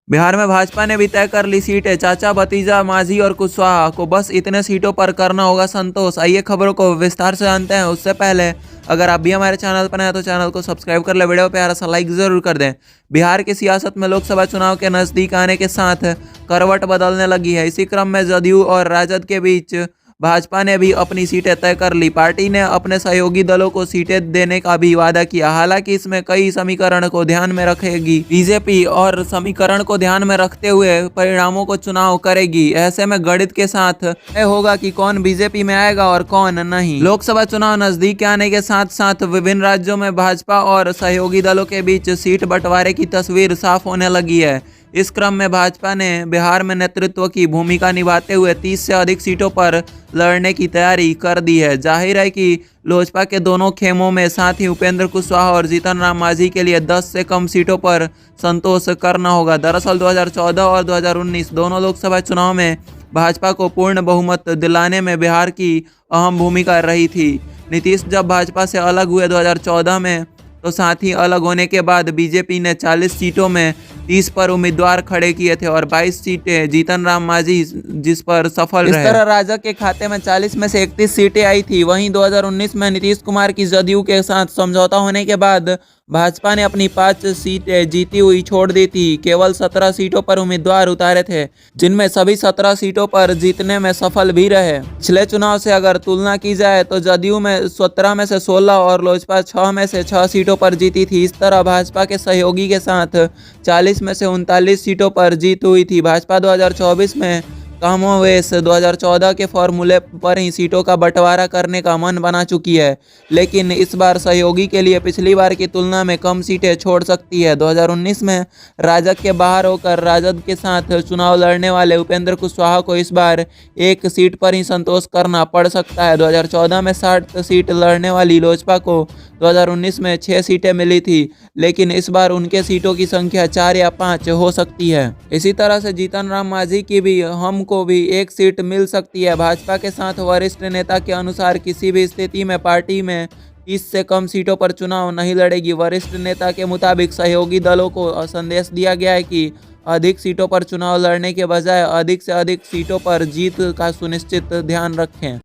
बिहार में भाजपा ने भी तय कर ली सीटें। चाचा, भतीजा, मांझी और कुशवाहा को बस इतने सीटों पर करना होगा संतोष। आइए खबरों को विस्तार से जानते हैं। उससे पहले अगर आप भी हमारे चैनल पर नए हैं तो चैनल को सब्सक्राइब कर ले, वीडियो पे प्यारा सा लाइक जरूर कर दें। बिहार की सियासत में लोकसभा चुनाव के नजदीक आने के साथ करवट बदलने लगी है। इसी क्रम में जदयू और राजद के बीच भाजपा ने भी अपनी सीटें तय कर ली। पार्टी ने अपने सहयोगी दलों को सीटें देने का भी वादा किया। हालांकि इसमें कई समीकरण को ध्यान में रखेगी बीजेपी और समीकरण को ध्यान में रखते हुए परिणामों को चुनाव करेगी। ऐसे में गणित के साथ तय होगा कि कौन बीजेपी में आएगा और कौन नहीं। लोकसभा चुनाव नजदीक आने के साथ साथ विभिन्न राज्यों में भाजपा और सहयोगी दलों के बीच सीट बंटवारे की तस्वीर साफ होने लगी है। इस क्रम में भाजपा ने बिहार में नेतृत्व की भूमिका निभाते हुए 30 से अधिक सीटों पर लड़ने की तैयारी कर दी है। जाहिर है कि लोजपा के दोनों खेमों में साथ ही उपेंद्र कुशवाहा और जीतन राम मांझी के लिए 10 से कम सीटों पर संतोष करना होगा। दरअसल 2014 और 2019 दोनों लोकसभा चुनाव में भाजपा को पूर्ण बहुमत दिलाने में बिहार की अहम भूमिका रही थी। नीतीश जब भाजपा से अलग हुए 2014 में, तो साथ ही अलग होने के बाद बीजेपी ने 40 सीटों में 30 पर उम्मीदवार खड़े किए थे और 22 सीटें जीतन राम मांझी जिस पर सफल रहे। इस तरह राजग के खाते में 40 में से 31 सीटें आई थी। वहीं 2019 में नीतीश कुमार की जदयू के साथ समझौता होने के बाद भाजपा ने अपनी 5 सीटें जीती हुई छोड़ दी थी। केवल 17 सीटों पर उम्मीदवार उतारे थे, जिनमें सभी 17 सीटों पर जीतने में सफल भी रहे। पिछले चुनाव से अगर तुलना की जाए तो जदयू में 17 में से 16 और लोजपा 6 में से 6 सीटों पर जीती थी। इस तरह भाजपा के सहयोगी के साथ 40 में से 39 सीटों पर जीत हुई थी। भाजपा 2024 में कमोवेश 2014 के फॉर्मूले पर ही सीटों का बंटवारा करने का मन बना चुकी है, लेकिन इस बार सहयोगी के लिए पिछली बार की तुलना में कम सीटें छोड़ सकती है। 2019 में राजग के बाहर होकर राजद के साथ चुनाव लड़ने वाले उपेंद्र कुशवाहा को इस बार एक सीट पर ही संतोष करना पड़ सकता है। 2014 में 60 सीट लड़ने वाली लोजपा को 2019 में 6 सीटें मिली थी, लेकिन इस बार उनके सीटों की संख्या 4 या 5 हो सकती है। इसी तरह से जीतन राम मांझी की भी हमको भी एक सीट मिल सकती है। भाजपा के साथ वरिष्ठ नेता के अनुसार किसी भी स्थिति में पार्टी में 30 से कम सीटों पर चुनाव नहीं लड़ेगी। वरिष्ठ नेता के मुताबिक सहयोगी दलों को संदेश दिया गया है कि अधिक सीटों पर चुनाव लड़ने के बजाय अधिक से अधिक सीटों पर जीत का सुनिश्चित ध्यान रखें।